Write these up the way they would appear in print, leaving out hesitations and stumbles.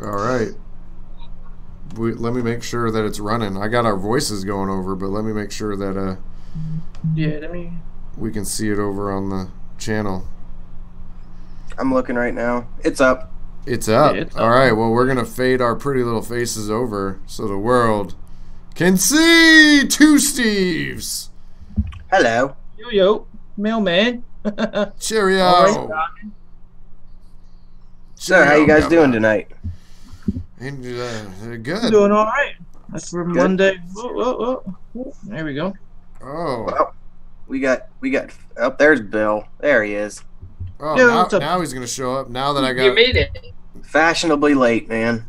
All right. Let me make sure that it's running. I got our voices going over, but let me make sure that Yeah, let me. we can see it over on the channel. I'm looking right now. It's up. It's up. Yeah, it's All up. right. Well, we're gonna fade our pretty little faces over so the world can see two Steves. Hello. Yo, mailman. Cheerio. All right, So, how you guys doing tonight? And, good. doing all right. That's for Good. Monday. Whoa. There we go. Oh. Well, we got. Oh, there's Bill. There he is. Oh, Yeah, what's up? now he's gonna show up. Now that I You got, made it. Fashionably late, man.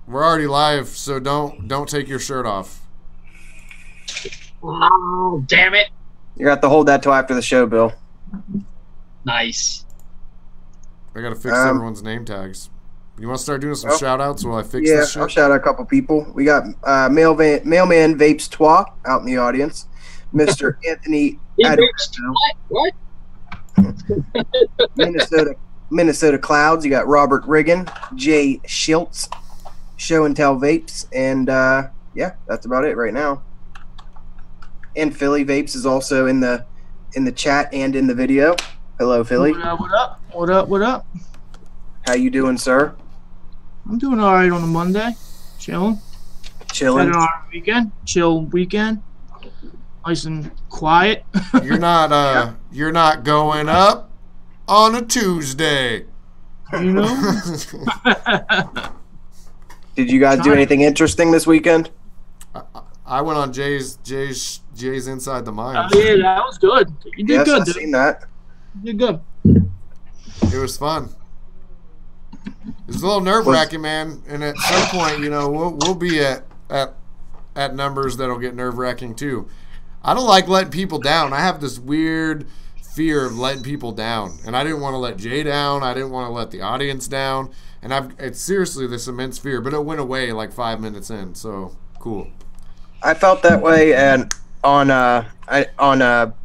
we're already live, so don't take your shirt off. Oh, damn it. You got to hold that till after the show, Bill. Nice. I gotta fix everyone's name tags. You want to start doing some Oh. shout outs while I fix Yeah, this shit? I'll shout out a couple people. We got Mailman Vapes Trois out in the audience. Mr. Anthony He Adams, reached what? Minnesota Clouds. You got Robert Riggin, Jay Schiltz, Show and Tell Vapes, and yeah, that's about it right now. And Philly Vapes is also in the chat and in the video. Hello, Philly. What up? How you doing, sir? I'm doing all right on a Monday. Chilling. Chilling. Had an alright weekend. Chill weekend. Nice and quiet. You're not going up on a Tuesday. You know? Did you guys do anything interesting this weekend? I went on Jay's Inside the Mines. Oh, yeah, that was good. You did Yes, good, I've dude. seen that. You did good. It was fun. It was a little nerve wracking, man. And at some point, we'll be at numbers that'll get nerve wracking too. I don't like letting people down. I have this weird fear of letting people down, and I didn't want to let Jay down. I didn't want to let the audience down, and it's seriously this immense fear. But it went away like 5 minutes in. So cool. I felt that way, and on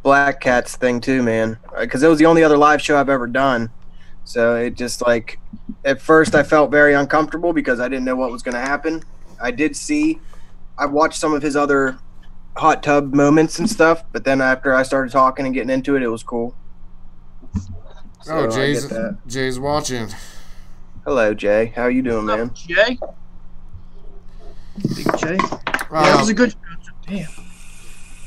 Black Cat's thing too, man, because it was the only other live show I've ever done. So it just like, at first I felt very uncomfortable because I didn't know what was going to happen. I watched some of his other hot tub moments and stuff, but then after I started talking and getting into it, it was cool. So I get that. Jay's watching. Hello, Jay. How you doing, man? Jay? Big Jay? Yeah, that was a good show. Damn.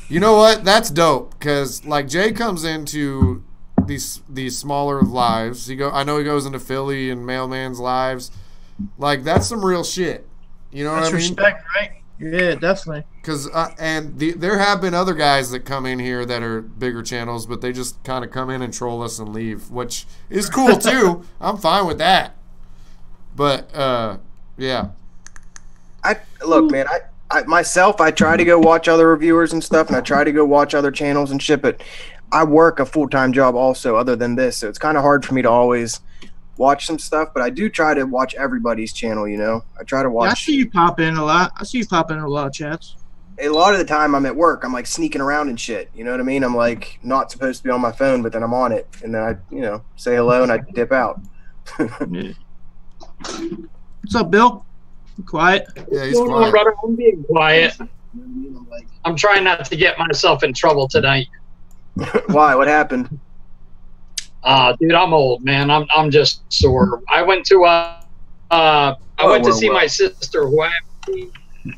You know what? That's dope because like Jay comes into these smaller lives. I know he goes into Philly and Mailman's lives. Like that's some real shit. You know That's what I mean? respect, right? Yeah, definitely. Because there have been other guys that come in here that are bigger channels, but they just kind of come in and troll us and leave, which is cool too. I'm fine with that. But yeah. Look, man. I myself, I try to go watch other reviewers and stuff, and I try to go watch other channels and shit, but I work a full-time job also other than this, so it's kind of hard for me to always watch some stuff, but I do try to watch everybody's channel, I try to watch. Yeah, I see you pop in a lot. I see you pop in a lot of chats. A lot of the time I'm at work, I'm like sneaking around and shit, you know what I mean? I'm like not supposed to be on my phone, but then I'm on it, and then I, say hello and I dip out. Yeah. What's up, Bill? You quiet? Yeah, he's What's going on, quiet. brother? I'm being quiet. I'm trying not to get myself in trouble tonight. Why? What happened? Dude, I'm old, man. I'm just sore. I went to see my sister who I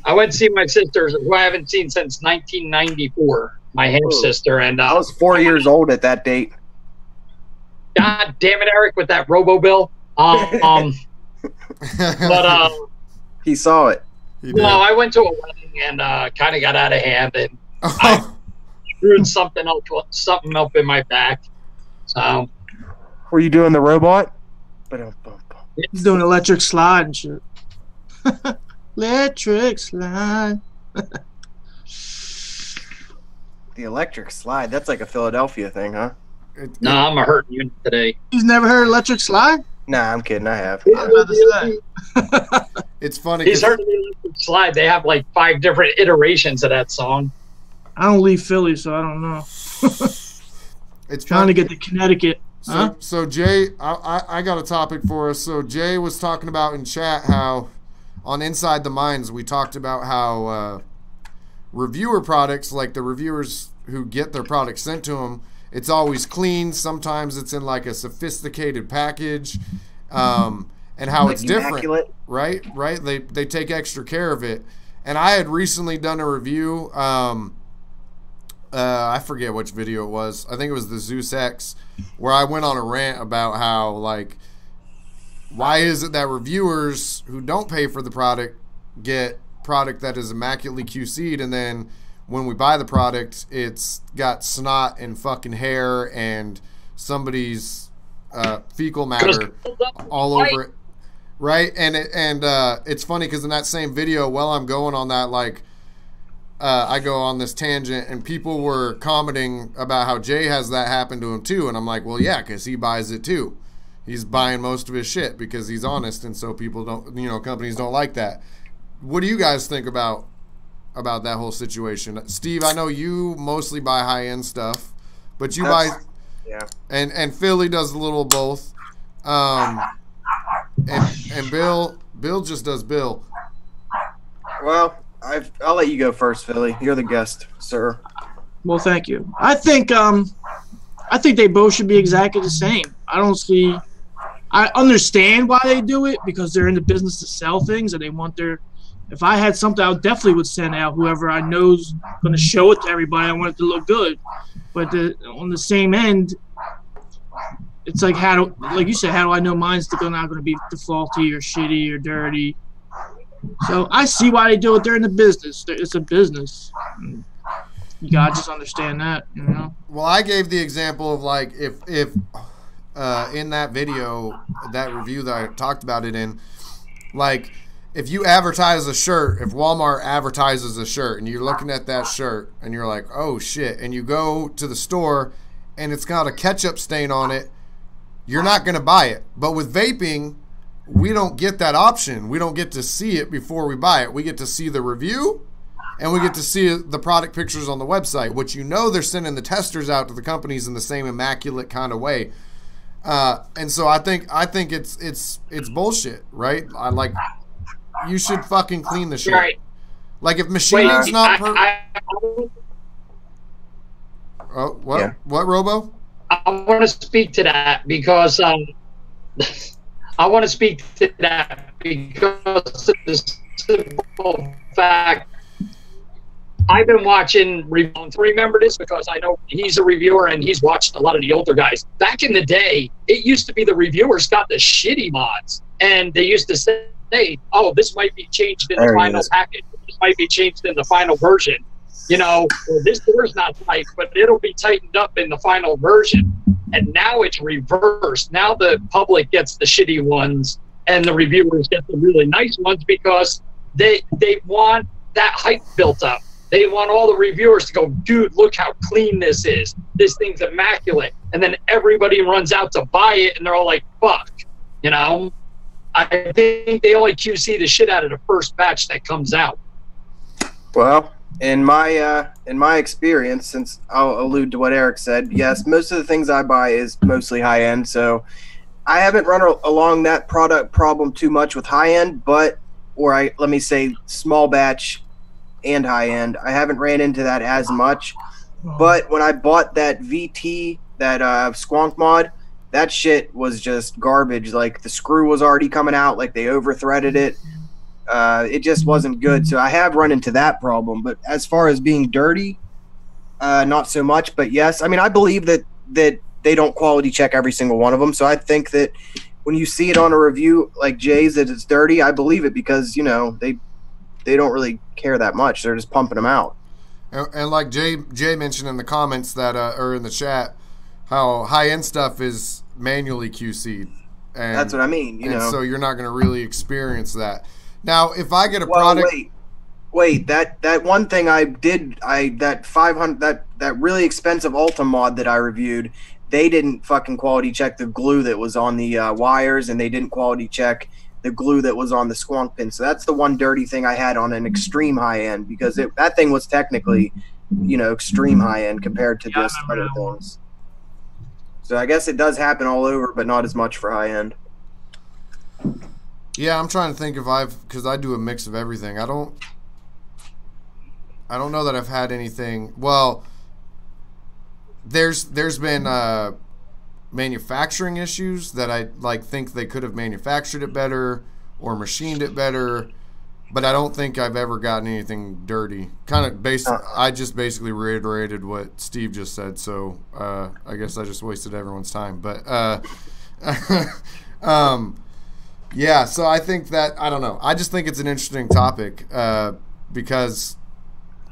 haven't seen since 1994. My half sister, and I was 4 years old at that date. God damn it, Eric, with that Robo Bill. But He saw it. He did. no, I went to a wedding and kind of got out of hand, and I screwed something up in my back. So Were you doing the robot? He's doing electric slide and shit. Electric slide. The electric slide. That's like a Philadelphia thing, huh? no, I'm a hurting you today. He's never heard electric slide? Nah, I'm kidding. I have. I was about to say. It's funny. He's 'cause- heard of the electric slide. They have like 5 different iterations of that song. I don't leave Philly, so I don't know. It's Trying to funny. get to Connecticut. So Jay, I got a topic for us. So Jay was talking about in chat how on Inside the Mines we talked about how reviewer products, like the reviewers who get their products sent to them, it's always clean. Sometimes it's in like a sophisticated package, and how Like it's different, immaculate. right? They take extra care of it. And I had recently done a review. I forget which video it was. I think it was the Zeus X, where I went on a rant about how, like, why is it that reviewers who don't pay for the product get product that is immaculately QC'd, and then when we buy the product, it's got snot and fucking hair and somebody's fecal matter all over it, right? And it's funny because in that same video, while I'm going on that, like, I go on this tangent, and people were commenting about how Jay has that happen to him too, and I'm like, well, yeah, because he buys it too. He's buying most of his shit because he's honest, and so people don't, companies don't like that. What do you guys think about that whole situation? Steve, I know you mostly buy high-end stuff, but you buy, yeah, and Philly does a little of both, and Bill just does Bill. Well, I'll let you go first, Philly. You're the guest, sir. Well, thank you. I think they both should be exactly the same. I understand why they do it, because they're in the business to sell things, and they want their. If I had something, I definitely would send out whoever I know's going to show it to everybody. I want it to look good, but on the same end, it's like like you said, how do I know mine's not going to be faulty or shitty or dirty? So I see why they do it. They're in the business. It's a business. You gotta just understand that, Well, I gave the example of, like, if in that video, that review that I talked about it in, like, if you advertise a shirt, if Walmart advertises a shirt and you're looking at that shirt and you're like, oh shit, and you go to the store and it's got a ketchup stain on it, you're not going to buy it. But with vaping, we don't get that option. We don't get to see it before we buy it. We get to see the review, and we get to see the product pictures on the website, which they're sending the testers out to the companies in the same immaculate kind of way. And so I think it's bullshit, right? You should fucking clean the shit. Right. Like, if machining's not what? Yeah. What, Robo? I want to speak to that because of the simple fact I've been watching. Remember this because I know he's a reviewer and he's watched a lot of the older guys. Back in the day, it used to be the reviewers got the shitty mods, and they used to say, oh, this might be changed in the final package. This might be changed in the final version. This door's not tight, but it'll be tightened up in the final version. And now it's reversed. Now the public gets the shitty ones and the reviewers get the really nice ones because they want that hype built up. They want all the reviewers to go, dude, look how clean this is. This thing's immaculate. And then everybody runs out to buy it, and they're all like, fuck. I think they only QC the shit out of the first batch that comes out. Well, in my experience, since I'll allude to what Eric said, yes, most of the things I buy is mostly high end, so I haven't run along that product problem too much with high end, let me say small batch and high end. I haven't ran into that as much, but when I bought that VT, that Squonk mod, that shit was just garbage. Like, the screw was already coming out, like they over-threaded it. It just wasn't good. So I have run into that problem. But as far as being dirty, not so much. But yes, I mean, I believe that they don't quality check every single one of them. So I think that when you see it on a review like Jay's that it's dirty, I believe it because, they don't really care that much. They're just pumping them out. And like Jay mentioned in the comments that or in the chat, how high-end stuff is manually QC'd. And that's what I mean, so you're not going to really experience that. Now, if I get a product... Wait, that one thing that 500, that really expensive Ultra mod that I reviewed, they didn't fucking quality check the glue that was on the wires, and they didn't quality check the glue that was on the squonk pin. So that's the one dirty thing I had on an extreme high-end, because that thing was technically, extreme high-end compared to just other things. So I guess it does happen all over, but not as much for high end. Yeah, I'm trying to think because I do a mix of everything. I don't know that I've had anything. Well, there's been manufacturing issues that I think they could have manufactured it better or machined it better, but I don't think I've ever gotten anything dirty. I just basically reiterated what Steve just said, so I guess I just wasted everyone's time. But yeah, so I think that, I don't know. I just think it's an interesting topic because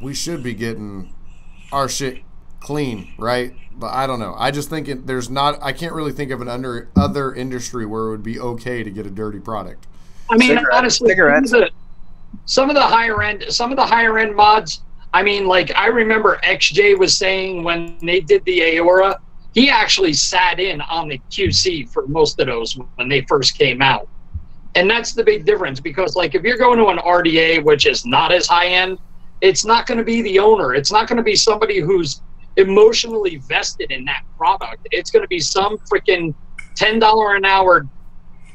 we should be getting our shit clean, right? But I don't know. I just think I can't really think of an other industry where it would be okay to get a dirty product. I mean, honestly, some of the higher end mods, I mean, like I remember XJ was saying when they did the Aora, he actually sat in on the QC for most of those when they first came out. And that's the big difference, because like if you're going to an RDA, which is not as high end, it's not going to be the owner. It's not going to be somebody who's emotionally vested in that product. It's going to be some freaking $10 an hour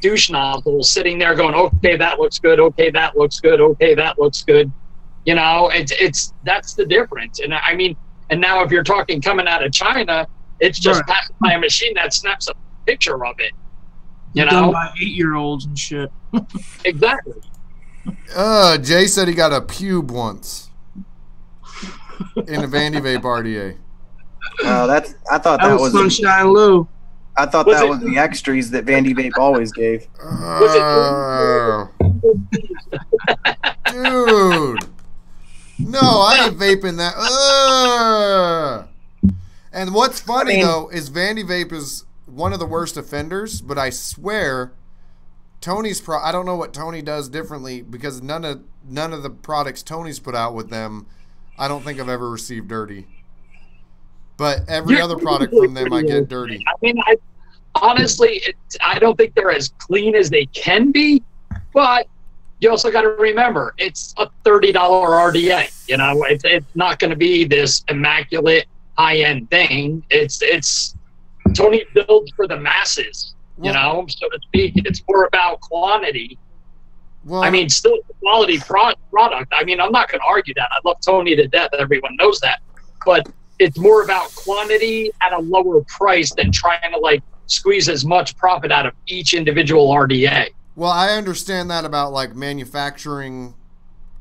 douche nozzle sitting there going, okay, that looks good. Okay, that looks good. Okay, that looks good. You know, that's the difference. And I mean, and now if you're talking coming out of China, it's just passed by a machine that snaps a picture of it. You know, done by 8-year-olds and shit. Exactly. Jay said he got a pube once in a Vandy Vape RDA. I thought that was Sunshine Lou. I thought that was the extras that Vandy Vape always gave. Dude. No, I ain't vaping that. And what's funny, though, is Vandy Vape is one of the worst offenders, but I swear Tony's I don't know what Tony does differently, because none of the products Tony's put out with them, I don't think I've ever received dirty. But every other product from them I get dirty. I mean, honestly, I don't think they're as clean as they can be, but you also got to remember, it's a $30 RDA. You know, it's not going to be this immaculate high-end thing. It's Tony builds for the masses, you know, so to speak. It's more about quantity. Well, I mean, still quality product. I mean, I'm not going to argue that. I love Tony to death. Everyone knows that. But it's more about quantity at a lower price than trying to, like, squeeze as much profit out of each individual RDA. Well, I understand that about, like, manufacturing,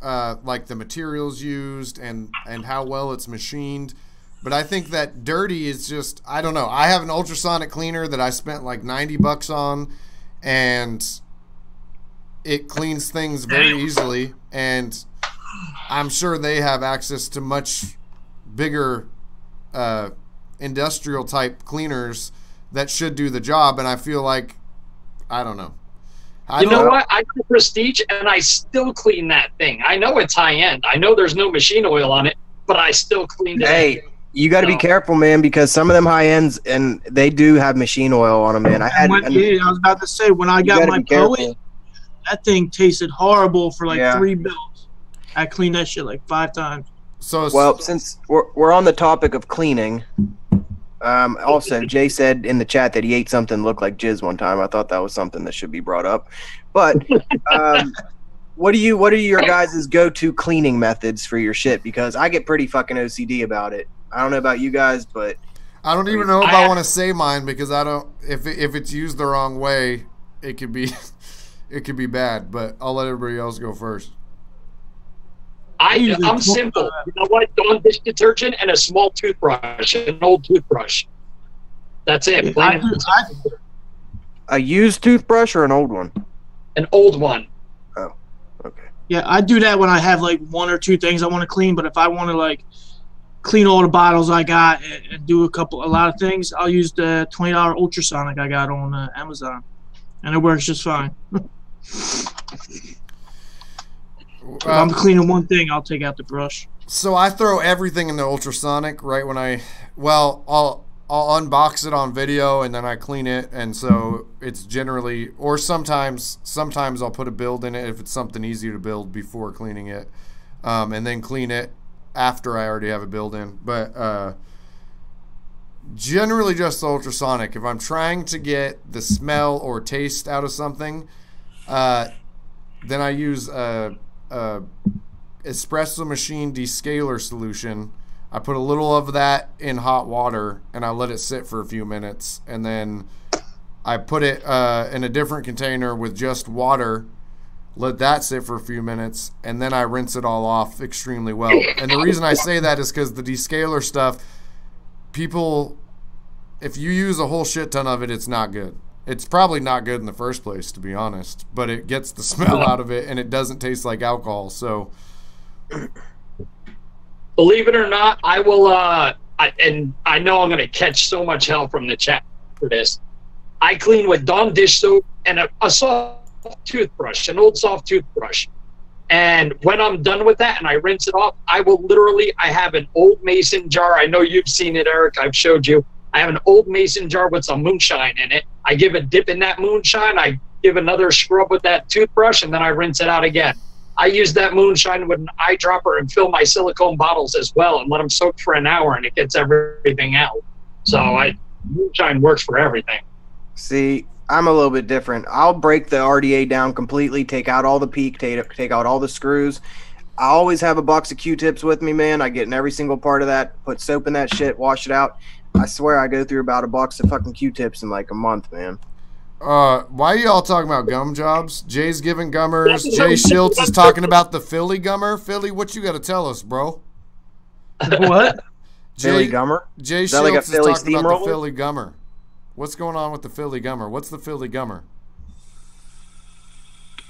like, the materials used and how well it's machined. But I think that dirty is just, I don't know. I have an ultrasonic cleaner that I spent like $90 on, and it cleans things very easily. And I'm sure they have access to much bigger industrial type cleaners that should do the job. And I feel like, I don't know. You know what? I do Prestige, and I still clean that thing. I know it's high end. I know there's no machine oil on it, but I still cleaned it. Hey. You got to be careful, man, because some of them high ends, and they do have machine oil on them, man. I was about to say, when I got my Poet, that thing tasted horrible for like 3 bills. I cleaned that shit like 5 times. Well, since we're on the topic of cleaning, also Jay said in the chat that he ate something that looked like jizz one time. I thought that was something that should be brought up. But what are your guys' go-to cleaning methods for your shit? Because I get pretty fucking OCD about it. I don't know about you guys, but I don't even know if I want to say mine, because I don't. If it's used the wrong way, it could be bad. But I'll let everybody else go first. I'm simple. You know what? Dawn dish detergent and a small toothbrush, an old toothbrush. That's it. A used toothbrush or an old one? An old one. Oh, okay. Yeah, I do that when I have like 1 or 2 things I want to clean. But if I want to like clean all the bottles I got and do a lot of things, I'll use the $20 ultrasonic I got on Amazon, and it works just fine. If I'm cleaning one thing, I'll take out the brush. So I throw everything in the ultrasonic right when I'll unbox it on video, and then I clean it, and so it's generally, or sometimes I'll put a build in it if it's something easier to build before cleaning it, and then clean it after I already have a build in. But Generally just the ultrasonic. If I'm trying to get the smell or taste out of something, then I use a espresso machine descaler solution. I put a little of that in hot water and I let it sit for a few minutes, and then I put it in a different container with just water, let that sit for a few minutes, and then I rinse it all off extremely well. And the reason I say that is because the descaler stuff, people, if you use a whole shit ton of it, it's not good. It's probably not good in the first place, to be honest, but it gets the smell out of it and it doesn't taste like alcohol. So believe it or not, I will, and I know I'm going to catch so much hell from the chat for this. I clean with Dawn dish soap and a soft toothbrush, an old soft toothbrush. And when I'm done with that and I rinse it off, I will literally, I have an old mason jar. I know you've seen it, Eric. I've showed you. I have an old mason jar with some moonshine in it. I give a dip in that moonshine. I give another scrub with that toothbrush, and then I rinse it out again. I use that moonshine with an eyedropper and fill my silicone bottles as well and let them soak for an hour, and it gets everything out. So moonshine works for everything. See, I'm a little bit different. I'll break the RDA down completely, take out all the peak, take out all the screws. I always have a box of Q-tips with me, man. I get in every single part of that, put soap in that shit, wash it out. I swear I go through about a box of fucking Q-tips in like a month, man. why are you all talking about gum jobs? Jay's giving gummers. Jay Schiltz is talking about the Philly gummer. Philly, what you got to tell us, bro? What? Philly gummer? Jay Is that like a Schiltz is Philly talking about steamroller? the Philly gummer. What's going on with the Philly gummer? What's the Philly gummer?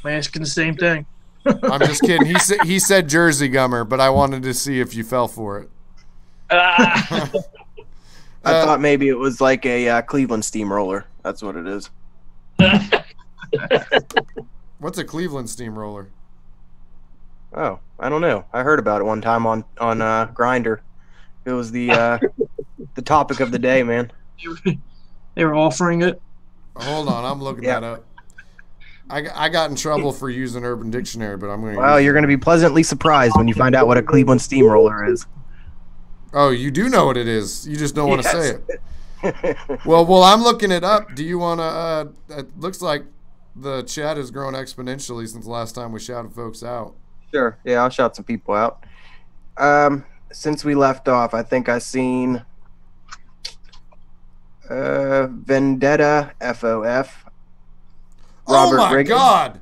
I'm asking the same thing. I'm just kidding. He said Jersey gummer, but I wanted to see if you fell for it. I thought maybe it was like a Cleveland steamroller. That's what it is. What's a Cleveland steamroller? Oh, I don't know. I heard about it one time on Grindr. It was the topic of the day, man. They were offering it. Hold on, I'm looking that up. I got in trouble for using Urban Dictionary, but I'm going to. Well, you're going to be pleasantly surprised when you find out what a Cleveland steamroller is. Oh, you do know what it is. You just don't want to say it. Well, I'm looking it up. Do you want to? It looks like the chat has grown exponentially since the last time we shouted folks out. Sure. Yeah, I'll shout some people out. Since we left off, I think I seen Vendetta FOF. Robert oh my Riggins. God!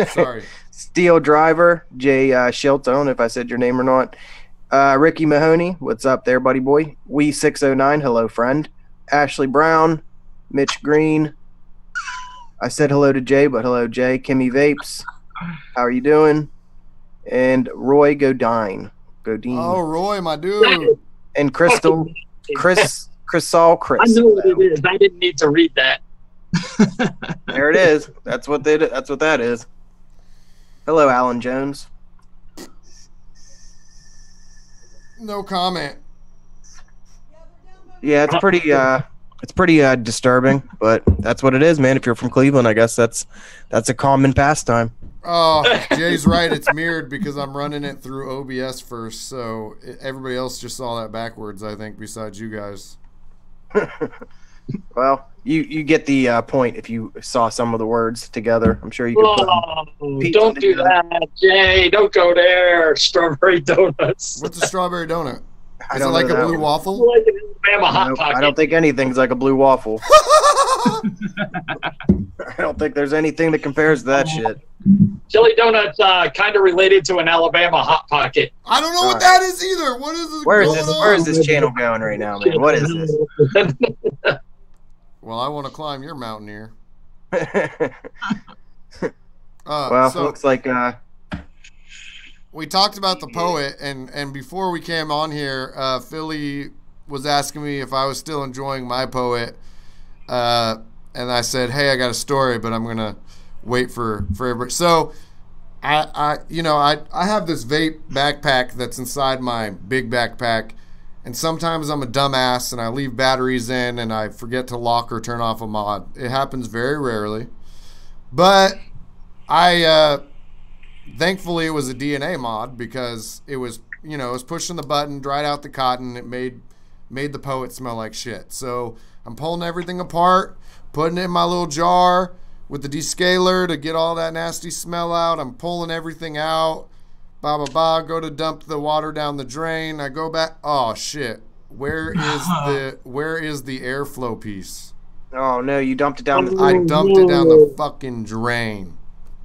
Sorry. Steel Driver, Jay Schiltz. I don't know if I said your name or not. Ricky Mahoney, what's up there, buddy boy? We609, hello, friend. Ashley Brown, Mitch Green. I said hello to Jay, but hello, Jay. Kimmy Vapes, how are you doing? And Roy Godine. Oh, Roy, my dude. And Crystal, Chris. I know what it is. I didn't need to read that. There it is. That's what that is. Hello, Alan Jones. No comment. Yeah, it's pretty disturbing, but that's what it is, man. If you're from Cleveland, I guess that's a common pastime. Oh, Jay's right. It's mirrored because I'm running it through OBS first, so everybody else just saw that backwards, I think, besides you guys. Well, you get the point if you saw some of the words together. I'm sure you could. Don't do that, Jay. Don't go there. Strawberry donuts. What's a strawberry donut? I Is it don't like know a that blue one. waffle? Like an Alabama Hot Nope, Pocket. I don't think anything's like a blue waffle. I don't think there's anything that compares to that shit. Jelly donuts kind of related to an Alabama Hot Pocket. I don't know what that is either. What is this? Where is going this? on? Where is this channel going right now, man? What is this? Well, I want to climb your Mountaineer. Well, so looks like we talked about the poet, and before we came on here, Philly was asking me if I was still enjoying my poet, and I said, "Hey, I got a story, but I'm gonna wait for everybody." So, I have this vape backpack that's inside my big backpack, and sometimes I'm a dumbass and I leave batteries in and I forget to lock or turn off a mod. It happens very rarely, but thankfully it was a DNA mod because it was pushing the button, dried out the cotton. It made made the poet smell like shit. So I'm pulling everything apart, putting it in my little jar with the descaler to get all that nasty smell out. I'm pulling everything out. Go to dump the water down the drain. I go back. Oh shit! Where is the airflow piece? Oh no, you dumped it down. I dumped it down the fucking drain,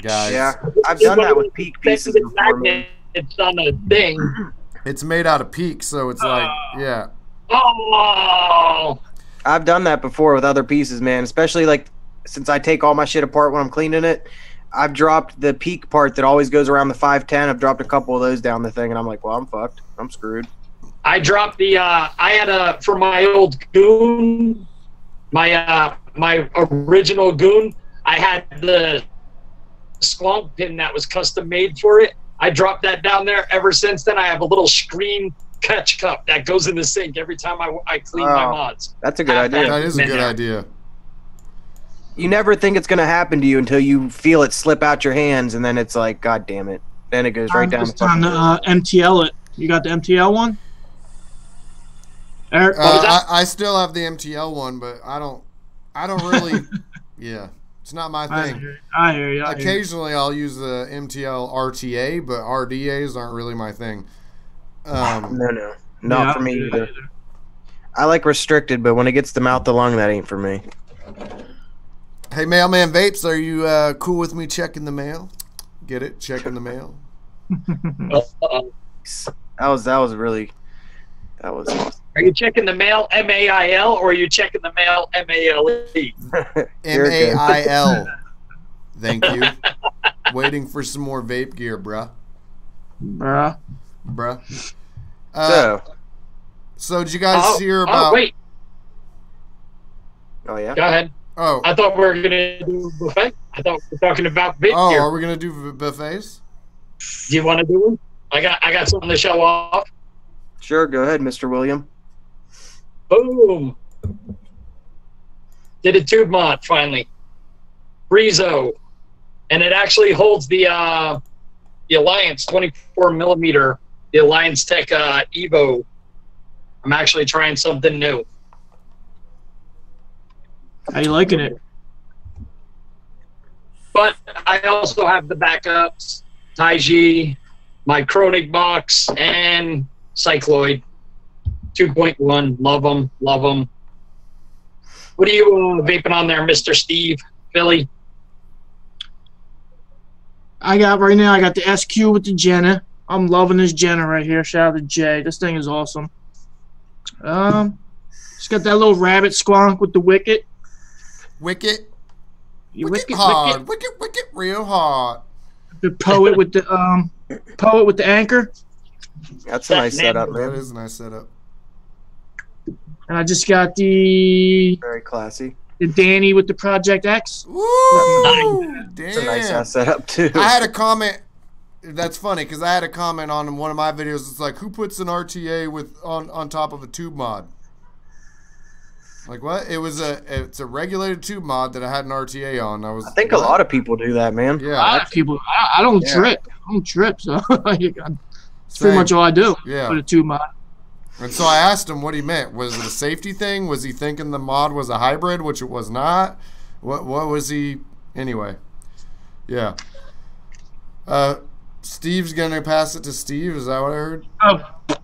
guys. Yeah, I've done that with peak pieces before. It's on a thing. It's made out of peak, so it's like, yeah. Oh. I've done that before with other pieces, man. Especially like since I take all my shit apart when I'm cleaning it. I've dropped the peak part that always goes around the 510. I've dropped a couple of those down the thing, and I'm like, well, I'm fucked. I'm screwed. I dropped the. I had for my old goon, my original goon. I had the squonk pin that was custom made for it. I dropped that down there. Ever since then, I have a little screen catch cup that goes in the sink every time I clean my mods. That's a good idea. That is a good idea. You never think it's going to happen to you until you feel it slip out your hands, and then it's like, God damn it. Then it goes right down. It's time to MTL it. You got the MTL one? Eric? I still have the MTL one, but I don't really, yeah. It's not my thing. I hear you. Occasionally I'll use the MTL RTA, but RDAs aren't really my thing. No. Not for me either. I like restricted, but when it gets to mouth to lung, that ain't for me. Hey, Mailman Vapes, are you cool with me checking the mail? Get it? Checking the mail? That was awesome. Are you checking the mail MAIL or are you checking the mail MALE? MAIL. Thank you. Waiting for some more vape gear, bruh. So did you guys hear about? Oh wait. Oh yeah. Go ahead. Oh. I thought we were gonna do buffet. I thought we were talking about vape gear. Are we gonna do buffets? Do you want to do one? I got something to show off. Sure, go ahead, Mr. William. Boom. Did a tube mod finally. Brizo. And it actually holds the Alliance 24 millimeter, the Alliance Tech Evo. I'm actually trying something new. How you liking it? But I also have the backups, Taiji, my Chronig box, and Cycloid 2.1. Love them. What are you vaping on there, Mr. Steve? Philly? I got the SQ with the Jenna. I'm loving this Jenna right here. Shout out to Jay. This thing is awesome. It's got that little rabbit squonk with the wicket. Wicket Wicket hard. Wicket real hard. The poet with the anchor. That's a nice setup, man. That is a nice setup. And I just got the Very classy. Danny with the Project X. Woo! Damn. It's a nice ass setup too. I had a comment. That's funny because I had a comment on one of my videos. It's like, who puts an RTA with on top of a tube mod? Like what? It's a regulated tube mod that I had an RTA on. I think a lot of people do that, man. Yeah, a lot of people. I don't trip. I don't trip. So that's pretty much all I do. Yeah. Put a tube mod. And so I asked him what he meant. Was it a safety thing? Was he thinking the mod was a hybrid, which it was not? What was he? Anyway, yeah. Steve's gonna pass it to Steve. Is that what I heard? Oh, did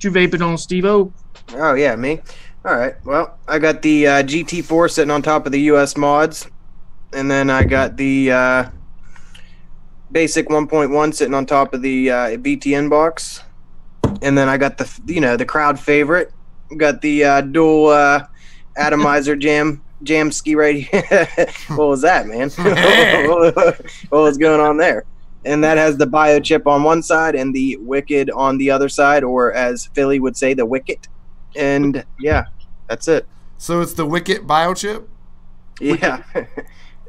you vape it on Steve-O? Oh yeah, me. All right. Well, I got the GT4 sitting on top of the US mods, and then I got the basic 1.1 sitting on top of the BTN box. And then I got the crowd favorite. Got the dual atomizer jam ski right here. What was that, man? What was going on there? And that has the biochip on one side and the wicked on the other side, or as Philly would say, the wicket. And yeah, that's it. So it's the wicket biochip? Yeah.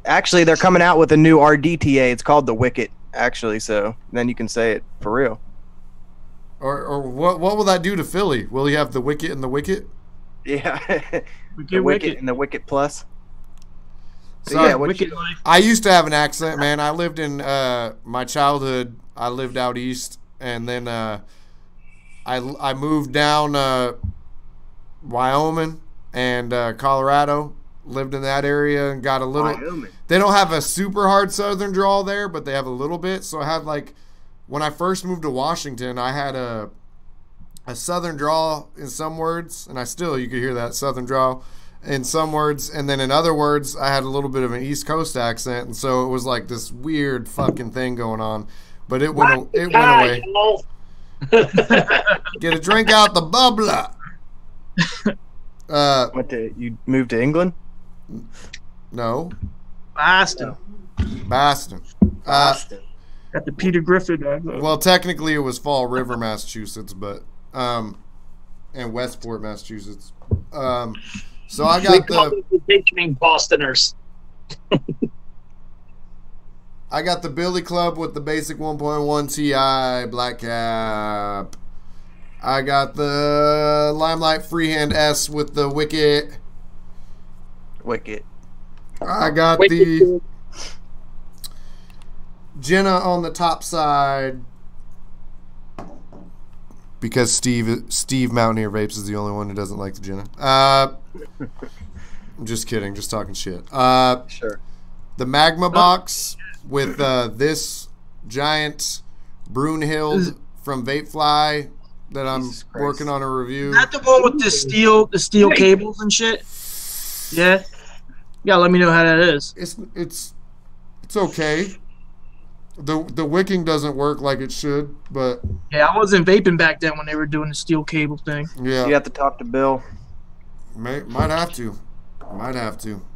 Actually, they're coming out with a new RDTA. It's called the wicket, actually. So then you can say it for real. Or what will that do to Philly? Will he have the wicket and the wicket? Yeah. The wicket and the wicket plus. So yeah, I used to have an accent, man. I lived in my childhood. I lived out east, and then I moved down Wyoming and Colorado. Lived in that area and got a little. Wyoming. They don't have a super hard southern drawl there, but they have a little bit. So I had like, when I first moved to Washington, I had a southern drawl in some words, and you could hear that southern drawl in some words, and then in other words, I had a little bit of an East Coast accent, and so it was like this weird fucking thing going on. But it went away. Get a drink out the bubbler. You moved to England? No. Boston. Boston. Got the Peter Griffin. Well, technically it was Fall River, Massachusetts, but and Westport, Massachusetts. So I got the vacationing Bostoners. I got the Billy Club with the basic 1.1 TI Black Cap. I got the Limelight Freehand S with the Wicket. I got the Jenna on the top side because Steve Mountaineer Vapes is the only one who doesn't like the Jenna. I'm just kidding, just talking shit. Sure. The Magma box with this giant Brunhild from Vapefly that I'm working on a review. Is that the one with the steel cables and shit? Yeah. Yeah, let me know how that is. It's okay. The wicking doesn't work like it should, but yeah, I wasn't vaping back then when they were doing the steel cable thing. Yeah, you have to talk to Bill. Might have to.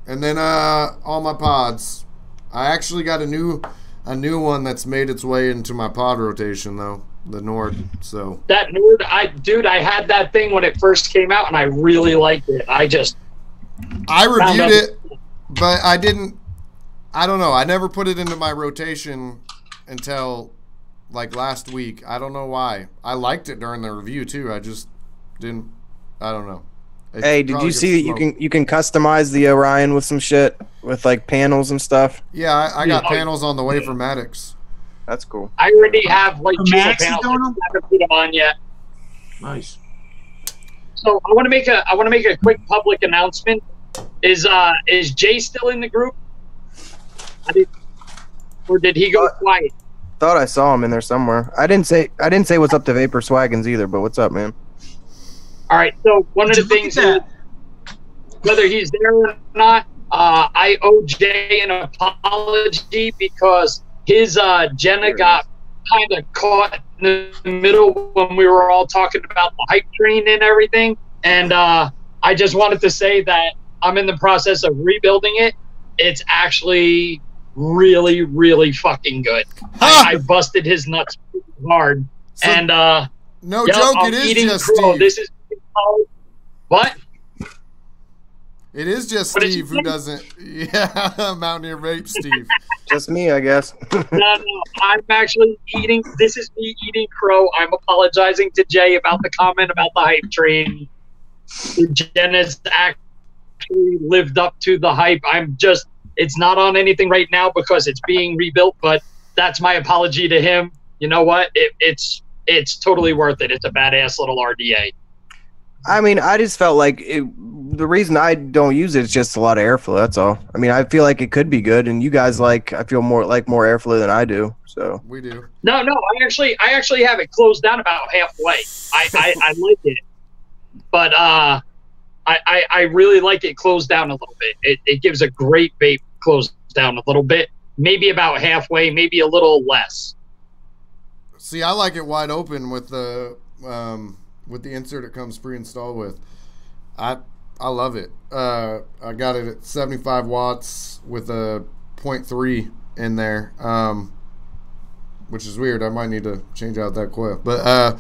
And then all my pods. I actually got a new one that's made its way into my pod rotation though. The Nord. So that Nord, I had that thing when it first came out, and I really liked it. I reviewed it, but I didn't. I don't know. I never put it into my rotation until like last week. I don't know why. I liked it during the review too. I just didn't. I don't know. Hey, did you see that you can customize the Orion with some shit with like panels and stuff? Yeah, I got panels on the way for Maddox. That's cool. I already have like two panels. I haven't put them on yet. Nice. So I want to make a quick public announcement. Is Jay still in the group? Or did he go quiet? Thought I saw him in there somewhere. I didn't say what's up to Vapor Swaggins either, but what's up, man? All right. So one of the things is whether he's there or not, I owe Jay an apology because his Jenna got kind of caught in the middle when we were all talking about the hype train and everything. And I just wanted to say that I'm in the process of rebuilding it. It's actually really, really fucking good. I busted his nuts hard. So, and no joke, it is just Steve. This is what? It is just Steve who doesn't. Yeah, Mountaineer Vapes, Steve. Just me, I guess. No, I'm actually eating. This is me eating crow. I'm apologizing to Jay about the comment about the hype train. Jenna's actually lived up to the hype. It's not on anything right now because it's being rebuilt, but that's my apology to him. You know what? It's totally worth it. It's a badass little RDA. I mean, I just felt like the reason I don't use it is just a lot of airflow. That's all. I mean, I feel like it could be good, and you guys I feel more airflow than I do. So we do. No, I actually have it closed down about halfway. I like it, but I really like it closed down a little bit. It gives a great vape closed down a little bit, maybe about halfway, maybe a little less. See, I like it wide open with the insert it comes pre-installed with. I love it. I got it at 75 watts with a 0.3 in there, which is weird. I might need to change out that coil. But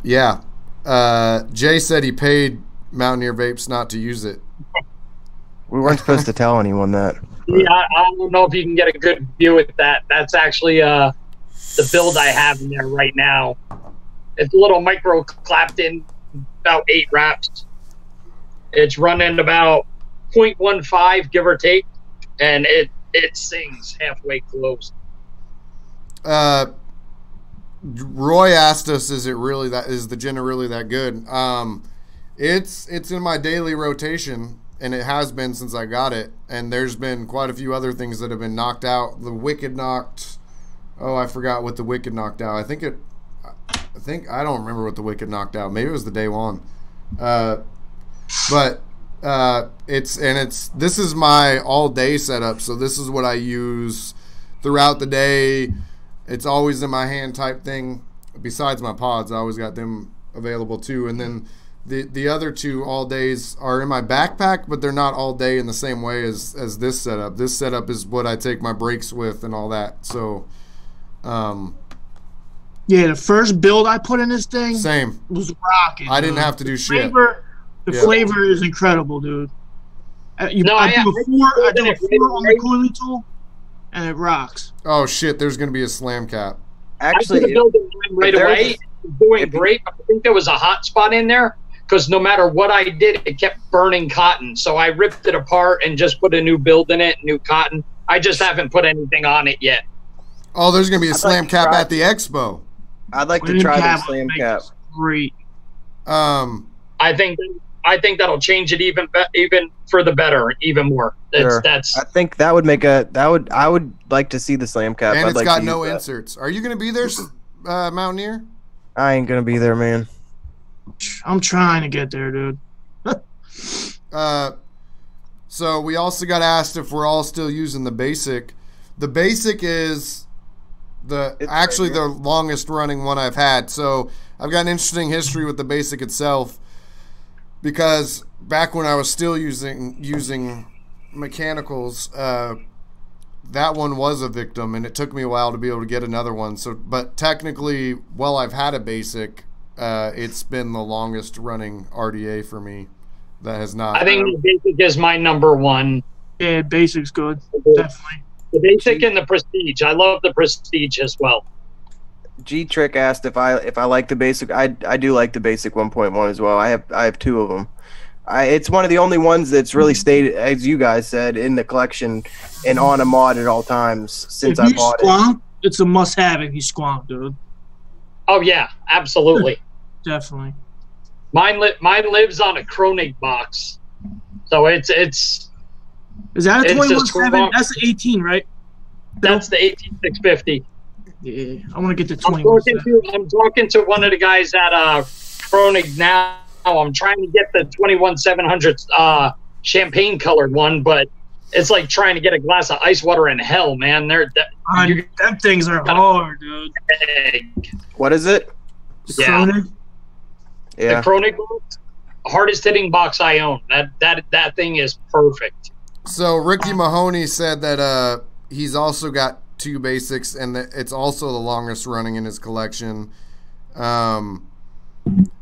yeah, Jay said he paid Mountaineer Vapes not to use it. We weren't supposed to tell anyone that. But. Yeah, I don't know if you can get a good view with that. That's actually the build I have in there right now. It's a little micro clapped in, about 8 wraps. It's running about 0.15, give or take, and it sings halfway closed. Roy asked us, is the Jenna really that good? It's in my daily rotation, and it has been since I got it. And there's been quite a few other things that have been knocked out. The Wicked knocked. Oh, I forgot what the Wicked knocked out. I think I don't remember what the Wicked knocked out. Maybe it was the day one. But this is my all day setup. So this is what I use throughout the day. It's always in my hand type thing. Besides my pods, I always got them available too. And then the other two all days are in my backpack, but they're not all day in the same way as this setup. This setup is what I take my breaks with and all that. So, yeah, the first build I put in this thing same was rocking. I didn't have to do shit. The flavor is incredible, dude. I do a 4 on the coiling tool, and it rocks. Oh shit! There's gonna be a slam cap. Actually, I built it right away. Doing great. I think there was a hot spot in there because no matter what I did, it kept burning cotton. So I ripped it apart and just put a new build in it, new cotton. I just haven't put anything on it yet. Oh, there's gonna be a slam cap at the expo. I'd like to try the slam cap. Great. I think that'll change it even for the better, even more. That's. I think that would make I would like to see the slam cap. And I'd it's like got no inserts. Are you gonna be there, Mountaineer? I ain't gonna be there, man. I'm trying to get there, dude. So we also got asked if we're all still using the basic. The basic is the longest running one I've had. So I've got an interesting history with the basic itself, because back when I was still using mechanicals, that one was a victim, and it took me a while to be able to get another one. So, but technically, while I've had a basic, it's been the longest running RDA for me. That has not. I think the basic is my number one. Yeah, basic's good, definitely. The basic and the prestige. I love the prestige as well. G Trick asked if I like the basic. I do like the basic 1.1 as well. I have two of them. It's one of the only ones that's really stayed, as you guys said, in the collection and on a mod at all times since I bought it. It's a must-have if you squonk, dude. Oh yeah, absolutely. Definitely. Mine lives on a Kronig box, so it's. Is that a 21.7? That's the 18, right? That's the 18650. Yeah, I want to get the 21.7. I'm talking to one of the guys at Kronig now. I'm trying to get the 21700 champagne colored one, but it's like trying to get a glass of ice water in hell, man. Them things are hard, dude. What is it? Kronig? Yeah. The Kronig box, hardest hitting box I own. That thing is perfect. So Ricky Mahoney said that he's also got two basics, and that it's also the longest running in his collection. Yeah,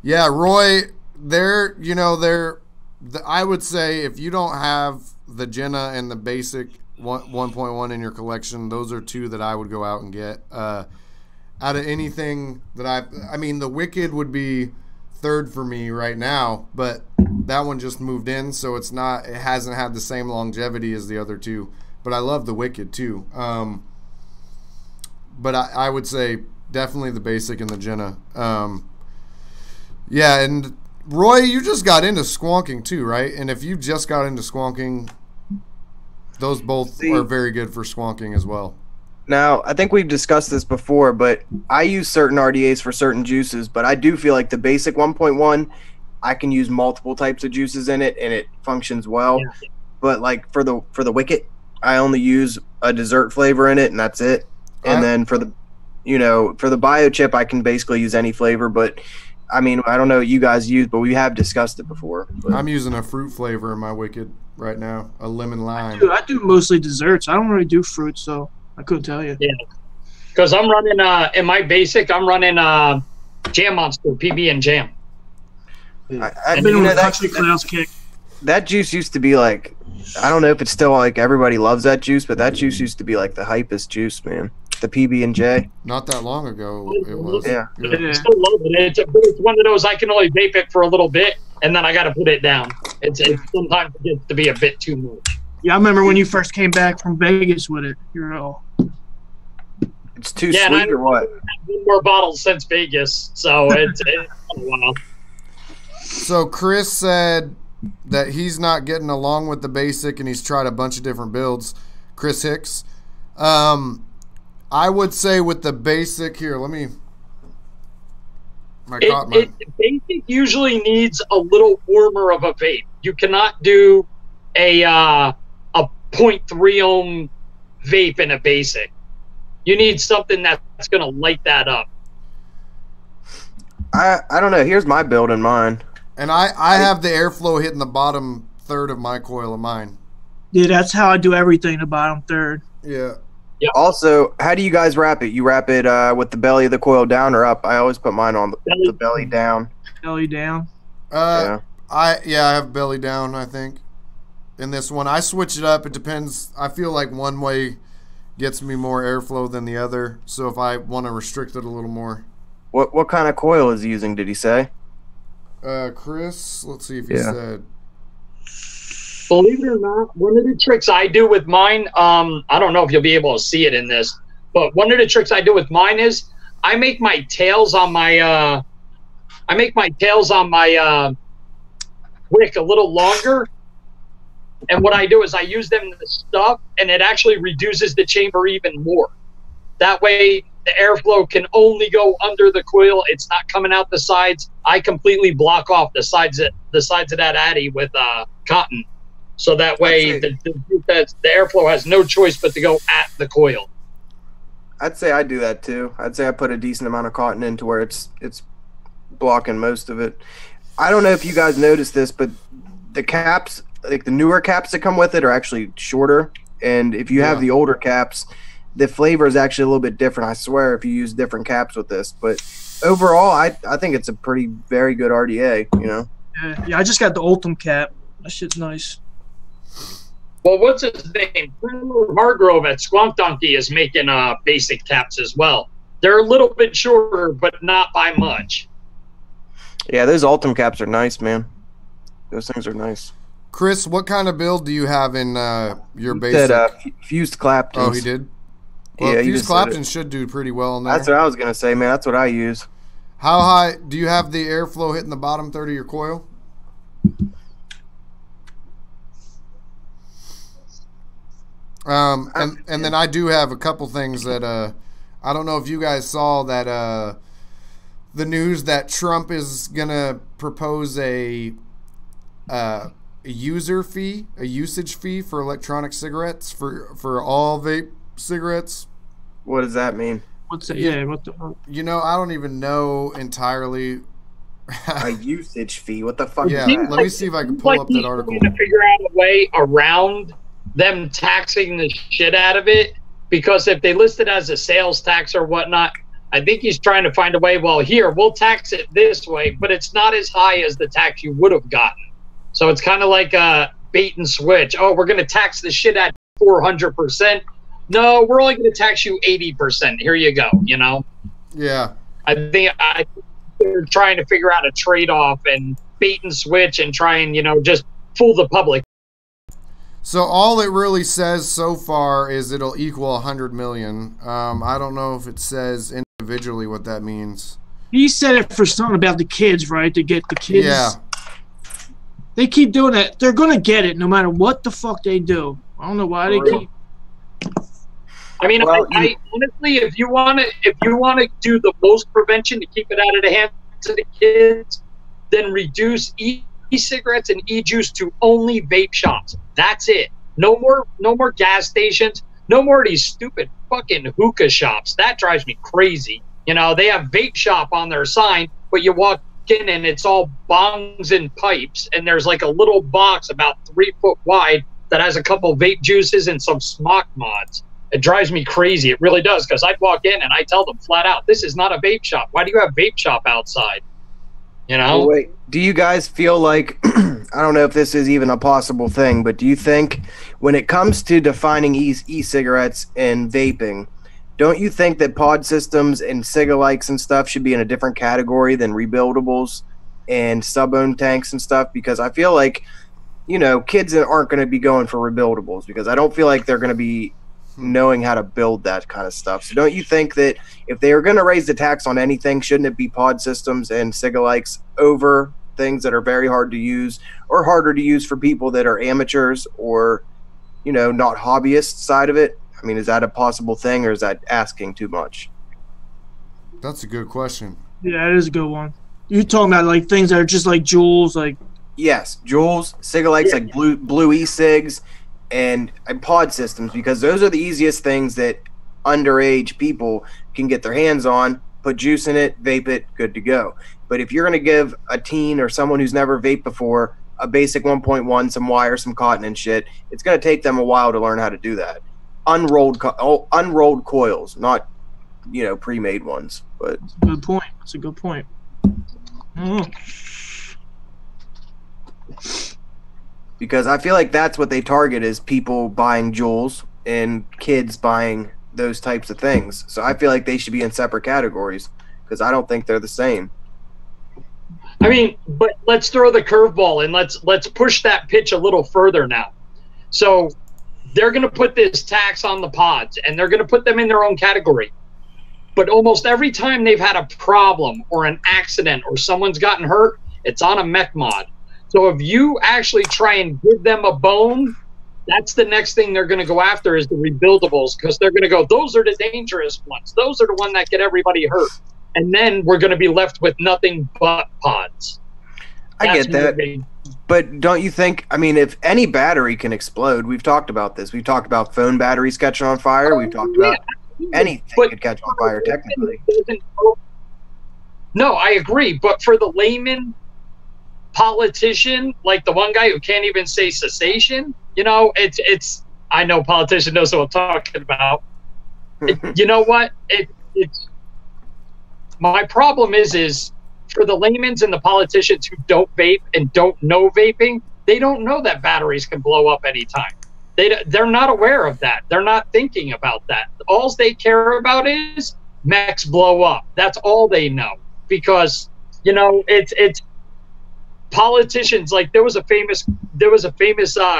Roy, I would say if you don't have the Jenna and the basic 1.1 in your collection, those are two that I would go out and get. Out of anything that I mean, the Wicked would be third for me right now, but that one just moved in, so it hasn't had the same longevity as the other two. But I love the Wicked too. But I would say definitely the basic and the Jenna. Yeah, and Roy, you just got into squonking too, right? And if you just got into squonking, those both are very good for squonking as well. Now, I think we've discussed this before, but I use certain RDAs for certain juices, but I do feel like the basic 1.1, I can use multiple types of juices in it, and it functions well. Yeah. But like for the Wicked, I only use a dessert flavor in it, and that's it. And then for the biochip, I can basically use any flavor, but I mean, I don't know what you guys use, but we have discussed it before. But. I'm using a fruit flavor in my Wicked right now, a lemon lime. I do mostly desserts. I don't really do fruit, so I couldn't tell you. Yeah, because I'm running in my basic. I'm running Jam Monster PB and Jam. I've been on a Country Clouds kick. That juice used to be like, I don't know if it's still like everybody loves that juice, but that juice used to be like the hypest juice, man. The PB&J. Not that long ago, it was. Yeah. I still love it. It's one of those I can only vape it for a little bit, and then I got to put it down. It's sometimes it gets to be a bit too much. Yeah, I remember when you first came back from Vegas with it. You're all. It's too sweet or what? I've had more bottles since Vegas, so it's been a while. So Chris said that he's not getting along with the basic, and he's tried a bunch of different builds. Chris Hicks. I would say with the basic here, let me. Basic usually needs a little warmer of a vape. You cannot do a 0.3 ohm vape in a basic. You need something that's going to light that up. I don't know. Here's my build in mine. And I have the airflow hitting the bottom third of my coil of mine. Yeah, that's how I do everything, the bottom third. Yeah. Yep. Also, how do you guys wrap it? You wrap it with the belly of the coil down or up? I always put mine on the belly down. Belly down. I have belly down, I think. In this one, I switch it up. It depends. I feel like one way gets me more airflow than the other. So if I want to restrict it a little more. What kind of coil is he using, did he say? Chris, let's see if he said. Believe it or not, one of the tricks I do with mine, I don't know if you'll be able to see it in this, but one of the tricks I do with mine is I make my tails on my wick a little longer. And what I do is I use them in the stuff, and it actually reduces the chamber even more. That way, the airflow can only go under the coil. It's not coming out the sides. I completely block off the sides of that addy with cotton. So that way, the airflow has no choice but to go at the coil. I'd say I do that too. I'd say I put a decent amount of cotton into where it's blocking most of it. I don't know if you guys noticed this, but the caps, like the newer caps that come with it, are actually shorter. And if you have the older caps, the flavor is actually a little bit different. I swear, if you use different caps with this. But overall, I think it's a very good RDA. You know. Yeah, I just got the Ultim cap. That shit's nice. Well, what's his name? Hargrove at Squonk Donkey is making basic caps as well. They're a little bit shorter, but not by much. Yeah, those Ultim caps are nice, man. Those things are nice. Chris, what kind of build do you have in your He basic? said, fused Claptons. Oh, he did? Well, Yeah, fused Claptons should do pretty well in there. That's what I was going to say, man. That's what I use. How high do you have the airflow hitting the bottom third of your coil? And then I do have a couple things that I don't know if you guys saw that the news that Trump is gonna propose a usage fee for electronic cigarettes for all vape cigarettes. What does that mean? What's that? Yeah, what the fuck? You know, I don't even know entirely. A usage fee? What the fuck? Yeah, let me see if I can pull up that article. To figure out a way around them taxing the shit out of it, because if they list it as a sales tax or whatnot, I think he's trying to find a way. Well, here we'll tax it this way, but it's not as high as the tax you would have gotten. So it's kind of like a bait and switch. Oh, we're going to tax the shit at 400%. No, we're only going to tax you 80%. Here you go. You know. Yeah. I think they're trying to figure out a trade-off and bait and switch and try and just fool the public. So all it really says so far is it'll equal 100 million. I don't know if it says individually what that means. He said it for something about the kids, right? To get the kids. Yeah. They keep doing that. They're gonna get it no matter what the fuck they do. I don't know why they keep. I mean, I honestly, if you want to do the most prevention to keep it out of the hands of the kids, then reduce e-cigarettes and e-juice to only vape shops. That's it. No more gas stations. No more of these stupid fucking hookah shops. That drives me crazy. They have vape shop on their sign, but you walk in and it's all bongs and pipes, and there's like a little box about 3 foot wide that has a couple vape juices and some smock mods. It drives me crazy. It really does, because I walk in and I tell them flat out, this is not a vape shop. Why do you have vape shop outside? Well, wait, do you guys feel like, I don't know if this is even a possible thing, but do you think when it comes to defining e-cigarettes and vaping, don't you think that pod systems and cigalikes and stuff should be in a different category than rebuildables and sub-ohm tanks and stuff? Because I feel like, kids aren't going to be going for rebuildables, because I don't feel like they're going to be knowing how to build that kind of stuff. So don't you think that if they are going to raise the tax on anything, shouldn't it be pod systems and cigalikes over things that are very hard to use or harder to use for people that are amateurs or, you know, not hobbyists side of it? I mean, is that a possible thing, or is that asking too much? That's a good question. Yeah, it is a good one. You're talking about like things that are just like jewels, like Yes, Juuls, Cigalikes, like blue e-cigs, and pod systems, because those are the easiest things that underage people can get their hands on, put juice in it, vape it, good to go. But if you're going to give a teen or someone who's never vaped before a basic 1.1, some wire, some cotton and shit, it's going to take them a while to learn how to do that. Unrolled coils, not, you know, pre-made ones. But that's a good point. That's a good point. Because I feel like that's what they target, is people buying Juuls and kids buying those types of things. So I feel like they should be in separate categories, because I don't think they're the same. I mean, but let's throw the curveball and let's push that pitch a little further now. So they're going to put this tax on the pods, and they're going to put them in their own category. But almost every time they've had a problem or an accident or someone's gotten hurt, it's on a mech mod. So if you actually try and give them a bone, that's the next thing they're going to go after, is the rebuildables, because they're going to go, those are the dangerous ones. Those are the ones that get everybody hurt. And then we're going to be left with nothing but pods. I get that. But don't you think, I mean, if any battery can explode, we've talked about this. We've talked about phone batteries catching on fire. We've talked about anything could catch on fire, technically. No, I agree. But for the layman politician, like the one guy who can't even say cessation, you know, it's I know politician knows what I'm talking about. You know what? It's my problem is for the laymen and the politicians who don't vape and don't know vaping, they don't know that batteries can blow up anytime. They're not aware of that. They're not thinking about that. All they care about is mechs blow up. That's all they know, because, you know, it's politicians. Like there was a famous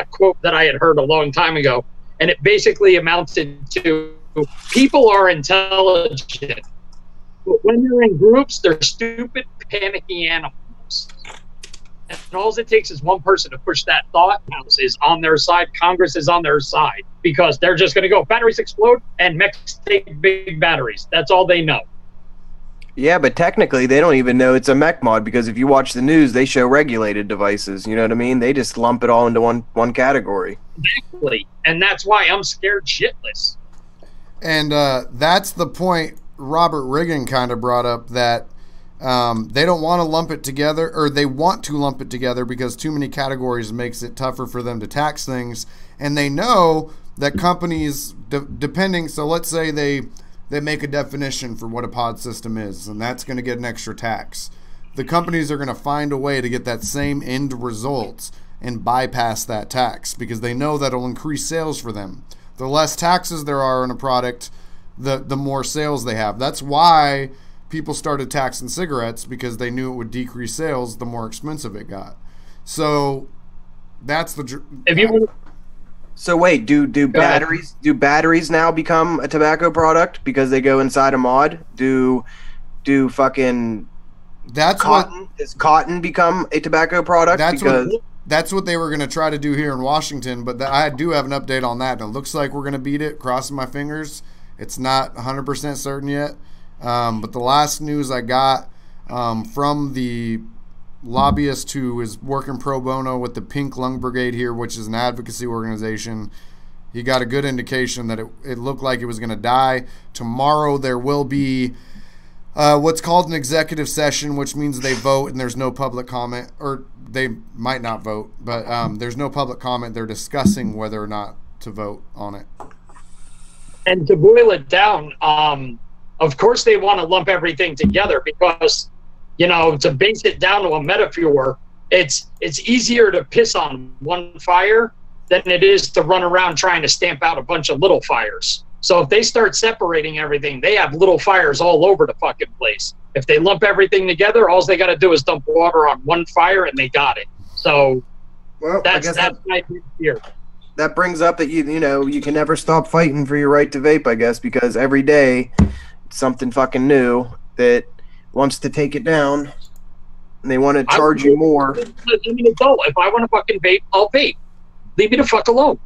quote that I had heard a long time ago, and it basically amounted to, people are intelligent, but when they're in groups, they're stupid, panicky animals. And all it takes is one person to push that thought. House is on their side. Congress is on their side, because they're just going to go, batteries explode and mechs take big batteries. That's all they know. Yeah, but technically they don't even know it's a mech mod, because if you watch the news, they show regulated devices. You know what I mean? They just lump it all into one category. Exactly. And that's why I'm scared shitless. And that's the point Robert Riggin kind of brought up, that they don't want to lump it together, or they want to lump it together because too many categories makes it tougher for them to tax things. And they know that companies, depending, so let's say they make a definition for what a pod system is, and that's going to get an extra tax. The companies are going to find a way to get that same end result and bypass that tax, because they know that it'll increase sales for them. The less taxes there are in a product, the more sales they have. That's why people started taxing cigarettes, because they knew it would decrease sales the more expensive it got. So that's the... If you So wait, do batteries now become a tobacco product because they go inside a mod? Do fucking does cotton become a tobacco product? That's what they were going to try to do here in Washington, but I do have an update on that. And it looks like we're going to beat it, crossing my fingers. It's not 100% certain yet, but the last news I got from the lobbyist who is working pro bono with the Pink Lung Brigade here, which is an advocacy organization, he got a good indication that it looked like it was going to die. Tomorrow there will be what's called an executive session, which means they vote and there's no public comment, or they might not vote, but there's no public comment. They're discussing whether or not to vote on it. And to boil it down, of course they want to lump everything together, because, you know, to base it down to a metaphor, it's easier to piss on one fire than it is to run around trying to stamp out a bunch of little fires. So if they start separating everything, they have little fires all over the fucking place. If they lump everything together, all they got to do is dump water on one fire and they got it. So that's my fear. That brings up that you know you can never stop fighting for your right to vape, I guess, because every day something fucking new that wants to take it down. and they want to charge you more. I'm an adult. If I want to fucking vape, I'll vape. Leave me the fuck alone.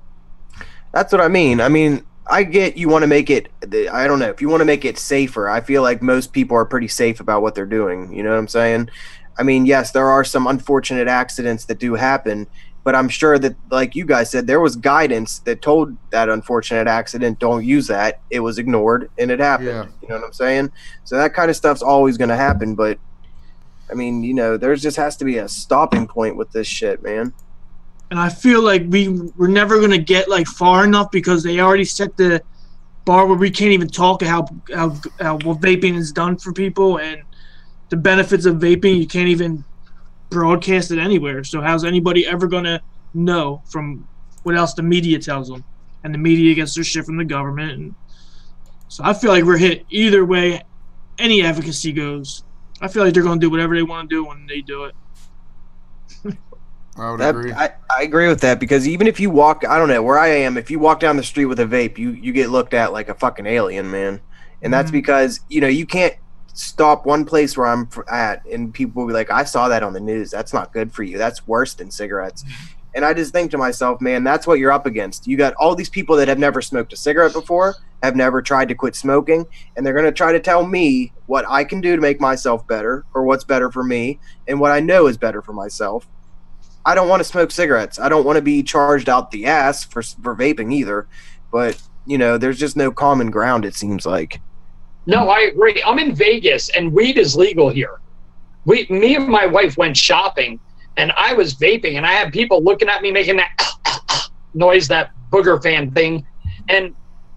That's what I mean. I mean, I get you want to make it, I don't know, if you want to make it safer, I feel like most people are pretty safe about what they're doing. You know what I'm saying? I mean, yes, there are some unfortunate accidents that do happen, but I'm sure that, like you guys said, there was guidance that told that unfortunate accident, don't use that. It was ignored, and it happened. Yeah. You know what I'm saying? So that kind of stuff's always going to happen, but, I mean, you know, there's just has to be a stopping point with this shit, man. And I feel like we're never gonna get like far enough because they already set the bar where we can't even talk how what vaping is done for people and the benefits of vaping. You can't even broadcast it anywhere. So how's anybody ever gonna know from what else the media tells them? And the media gets their shit from the government. And so I feel like we're hit either way. Any advocacy goes. I feel like they're gonna do whatever they want to do when they do it. I would agree. I agree with that because even if you walk, I don't know, where I am, if you walk down the street with a vape, you get looked at like a fucking alien, man. And that's because, you know, you can't stop one place where I'm at and people will be like, I saw that on the news. That's not good for you. That's worse than cigarettes. And I just think to myself, man, that's what you're up against. You got all these people that have never smoked a cigarette before, have never tried to quit smoking, and they're going to try to tell me what I can do to make myself better or what's better for me and what I know is better for myself. I don't want to smoke cigarettes. I don't want to be charged out the ass for vaping either. But, you know, there's just no common ground, it seems like. No, I agree. I'm in Vegas, and weed is legal here. Me and my wife went shopping, and I was vaping, and I had people looking at me making that noise, that booger fan thing.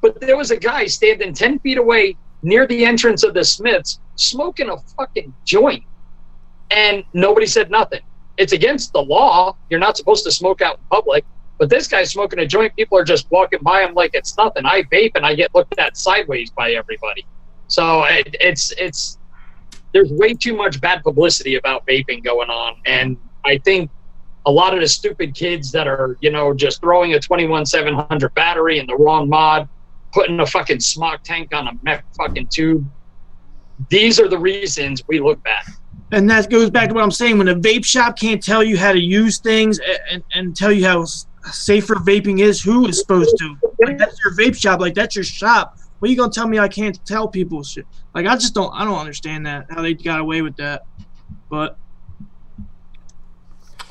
But there was a guy standing 10 feet away near the entrance of the Smiths smoking a fucking joint, and nobody said nothing. It's against the law. You're not supposed to smoke out in public. But this guy's smoking a joint. People are just walking by him like it's nothing. I vape and I get looked at sideways by everybody. So it's there's way too much bad publicity about vaping going on. And I think a lot of the stupid kids that are, you know, just throwing a 21700 battery in the wrong mod, putting a fucking smoke tank on a meth fucking tube. These are the reasons we look bad. And that goes back to what I'm saying. When a vape shop can't tell you how to use things and tell you how safer vaping is, who is supposed to? Like, that's your vape shop. Like, that's your shop. What are you going to tell me I can't tell people shit? Like, I don't understand that, how they got away with that. But,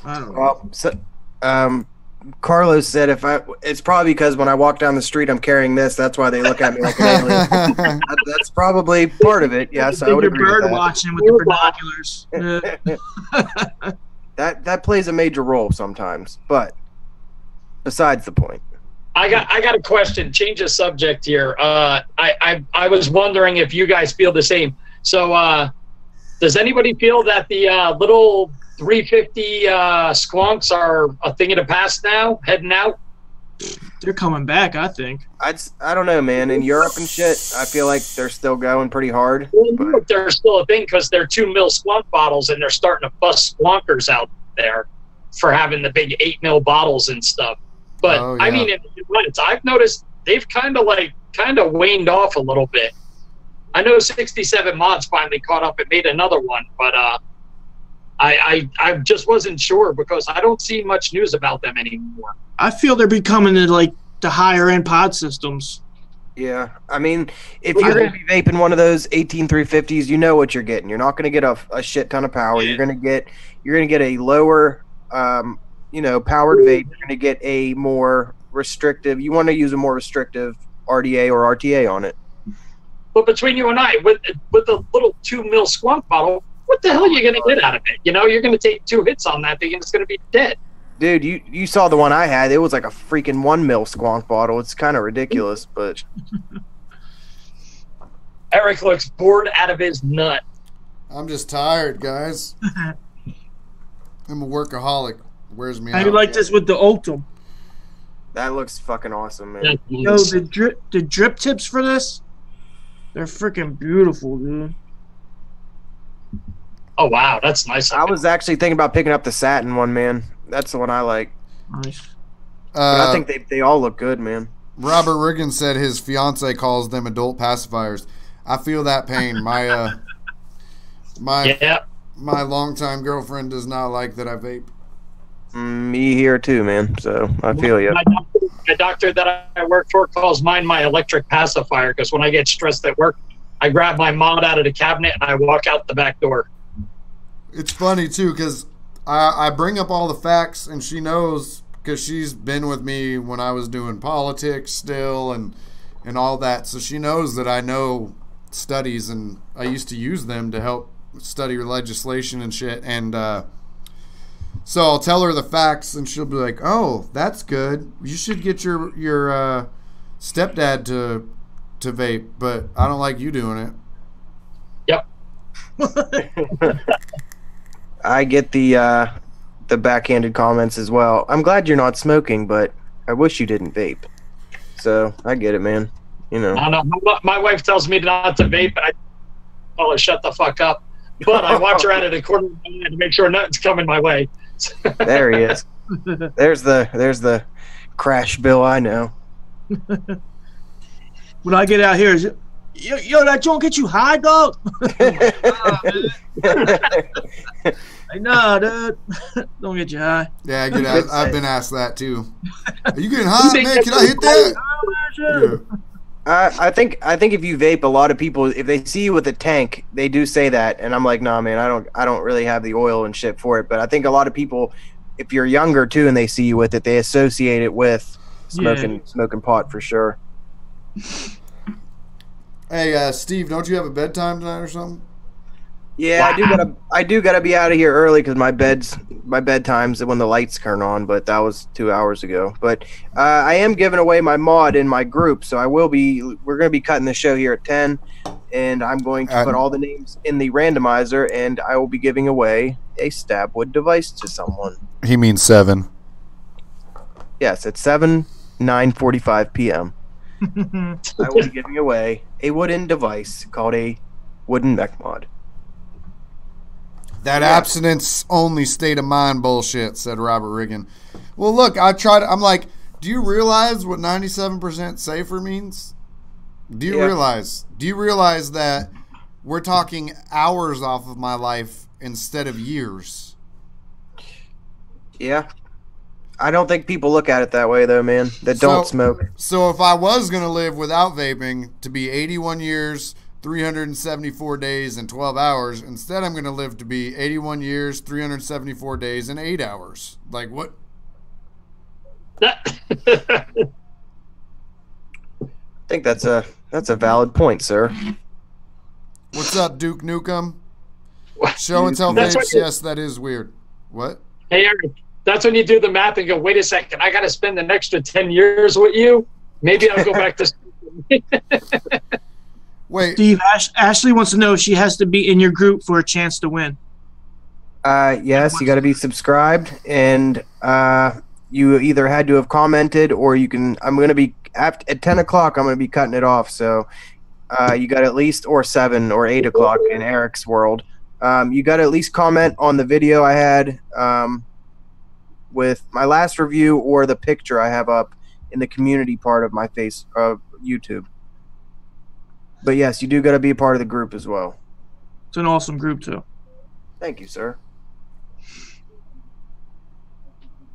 I don't know. Well, so, Carlos said it's probably because when I walk down the street I'm carrying this, that's why they look at me like an alien. That's probably part of it. Yes, I would agree with that. Bird watching with the binoculars. That plays a major role sometimes, but besides the point. I got a question. Change the subject here. I was wondering if you guys feel the same. So does anybody feel that the little 350 squonks are a thing of the past now, heading out? They're coming back, I think. I don't know, man. In Europe and shit, I feel like they're still going pretty hard. But they're still a thing because they're 2 mil squonk bottles, and they're starting to bust squonkers out there for having the big 8 mil bottles and stuff. But Oh, yeah. I mean, I've noticed they've kind of waned off a little bit. I know 67 Mods finally caught up and made another one, but I just wasn't sure because I don't see much news about them anymore. I feel they're becoming like the higher end pod systems. Yeah, I mean, if you're going to be vaping one of those 18350s, you know what you're getting. You're not going to get a shit ton of power. Yeah. You're going to get a lower, powered vape. You're going to get a more restrictive. You want to use a more restrictive RDA or RTA on it. But between you and I, with the little 2 mil squonk bottle, what the hell are you going to get out of it? You know, you're going to take 2 hits on that thing and it's going to be dead. Dude, you saw the one I had. It was like a freaking 1 mil squonk bottle. It's kind of ridiculous, but Eric looks bored out of his nut. I'm just tired, guys. I'm a workaholic. Wears me I out. like this with the Ultim. that looks fucking awesome, man. Yo, the drip tips for this, they're freaking beautiful, dude. Oh wow, that's nice. I was actually thinking about picking up the satin one, man. That's the one I like. Nice. But I think they all look good, man. Robert Riggin said his fiance calls them adult pacifiers. I feel that pain. My my longtime girlfriend does not like that I vape. Me here too, man. So I feel you. My doctor that I work for calls mine my electric pacifier because when I get stressed at work, I grab my mod out of the cabinet and I walk out the back door. It's funny too because I bring up all the facts and she knows because she's been with me when I was doing politics still and all that. So she knows that I know studies and I used to use them to help study legislation and shit. And so I'll tell her the facts and she'll be like, "Oh, that's good. You should get your stepdad to vape, but I don't like you doing it." Yep. I get the backhanded comments as well. I'm glad you're not smoking, but I wish you didn't vape. So I get it, man. You know. I don't know. My wife tells me not to vape, and I tell her shut the fuck up. But I watch her at it according to make sure nothing's coming my way. There he is. There's the crash bill I know. When I get out here, is it, yo, that joint get you high, dog? Like, nah, dude. Don't get you high. Yeah, I've been asked that too. Are you getting high, man? Can I hit that? Yeah. I think if you vape, a lot of people, if they see you with a tank, they do say that, and I'm like, nah, man, I don't really have the oil and shit for it. But I think a lot of people, if you're younger too, and they see you with it, they associate it with smoking pot for sure. Hey, Steve, don't you have a bedtime tonight or something? Yeah, I do gotta be out of here early because my bedtime's when the lights turn on, but that was 2 hours ago. But I am giving away my mod in my group, so we're gonna be cutting the show here at 10, and I'm going to put all the names in the randomizer, and I will be giving away a Stabwood device to someone. He means 7. Yes, at 9:45 p.m. I will be giving away a wooden device called a wooden mech mod. That abstinence only state of mind bullshit, said Robert Riggin. Well, look, I'm like, do you realize what 97% safer means? Do you realize that we're talking hours off of my life instead of years? Yeah. I don't think people look at it that way, though, man, that don't smoke. So if I was going to live without vaping to be 81 years, 374 days, and 12 hours, instead I'm going to live to be 81 years, 374 days, and 8 hours. Like, what? I think that's a valid point, sir. What's up, Duke Nukem? Show and tell vapes, yes, that is weird. What? Hey, Eric. That's when you do the math and go, wait a second, I got to spend an extra 10 years with you? Maybe I'll go back to Wait. Steve, Ashley wants to know if she has to be in your group for a chance to win. Yes, you got to be subscribed, and you either had to have commented or you can. I'm going to be at 10 o'clock. I'm going to be cutting it off, so you got at least or 7 or 8 o'clock in Eric's world. You got to at least comment on the video I had with my last review or the picture I have up in the community part of my YouTube. But yes, you do got to be a part of the group as well. It's an awesome group too. Thank you, sir.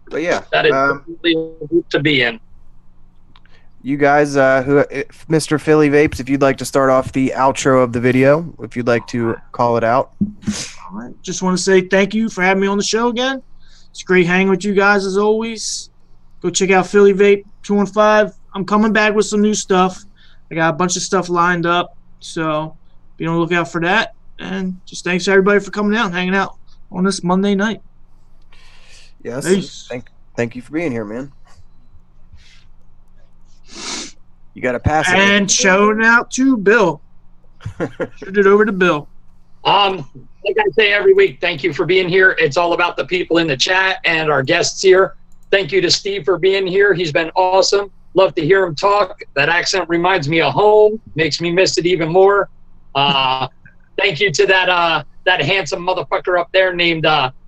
But yeah, that is a group to be in. You guys, Mr. Philly Vapes, if you'd like to start off the outro of the video, if you'd like to call it out. All right. Just want to say thank you for having me on the show again. It's great hanging with you guys as always. Go check out Philly Vape 215. I'm coming back with some new stuff. I got a bunch of stuff lined up, so be on the lookout for that. And just thanks to everybody for coming out and hanging out on this Monday night. Yes. Peace. Thank you for being here, man. You got to pass it. And shouting out to Bill. Shoot it over to Bill. Like I say every week, thank you for being here. It's all about the people in the chat and our guests here. Thank you to Steve for being here. He's been awesome. Love to hear him talk. That accent reminds me of home. Makes me miss it even more. Thank you to that handsome motherfucker up there named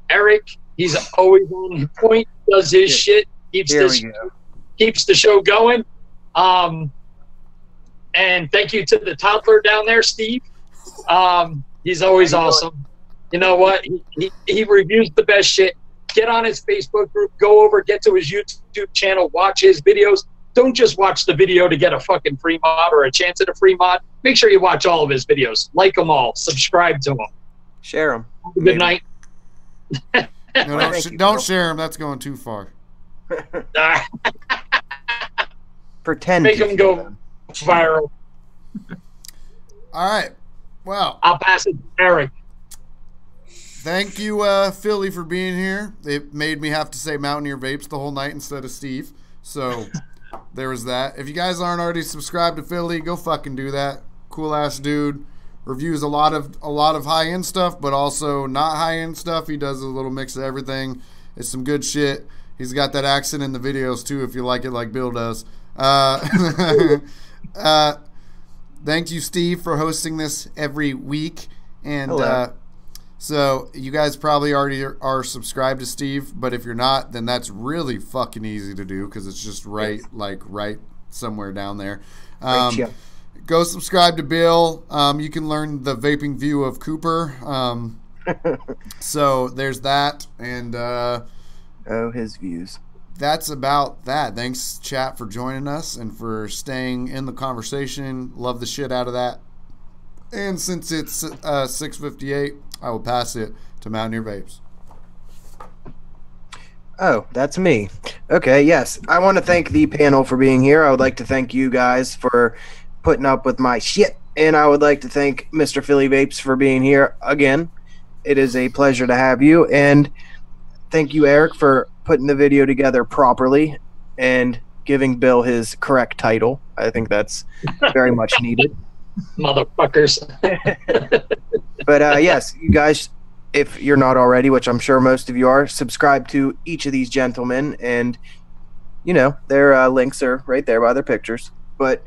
Eric. He's always on point, does his shit, keeps the show going. And thank you to the toddler down there, Steve. He's always awesome. You know what? He reviews the best shit. Get on his Facebook group. Go over. Get to his YouTube channel. Watch his videos. Don't just watch the video to get a fucking free mod or a chance at a free mod. Make sure you watch all of his videos. Like them all. Subscribe to them. Share them. Good night. No, don't share them. That's going too far. Pretend. Make them go viral. All right. Well, I'll pass it to Eric. Thank you, Philly, for being here. It made me have to say Mountaineer Vapes the whole night instead of Steve. So there was that. If you guys aren't already subscribed to Philly, go fucking do that. Cool ass dude. Reviews a lot of high end stuff, but also not high end stuff. He does a little mix of everything. It's some good shit. He's got that accent in the videos too, if you like it like Bill does. Thank you, Steve, for hosting this every week. And so you guys probably already are subscribed to Steve, but if you're not, then that's really fucking easy to do because it's just right somewhere down there. Go subscribe to Bill. You can learn the vaping view of Cooper. So there's that. And his views. That's about that. Thanks, chat, for joining us and for staying in the conversation. Love the shit out of that. And since it's 6:58, I will pass it to Mountaineer Vapes. Oh, that's me. Okay, yes. I want to thank the panel for being here. I would like to thank you guys for putting up with my shit. And I would like to thank Mr. Philly Vapes for being here again. It is a pleasure to have you. And thank you, Eric, for putting the video together properly and giving Bill his correct title. I think that's very much needed. Motherfuckers. But yes, you guys, if you're not already, which I'm sure most of you are, subscribe to each of these gentlemen. And, you know, their links are right there by their pictures. But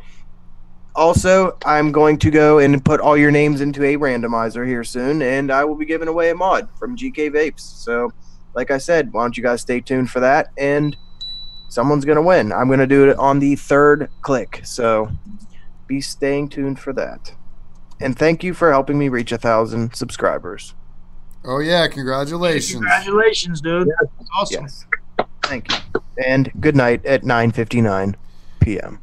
also, I'm going to go and put all your names into a randomizer here soon, and I will be giving away a mod from GK Vapes. So, like I said, why don't you guys stay tuned for that, and someone's going to win. I'm going to do it on the third click, so be staying tuned for that. And thank you for helping me reach 1,000 subscribers. Oh, yeah, congratulations. Congratulations, dude. Yeah. That's awesome. Yes. Thank you. And good night at 9:59 p.m.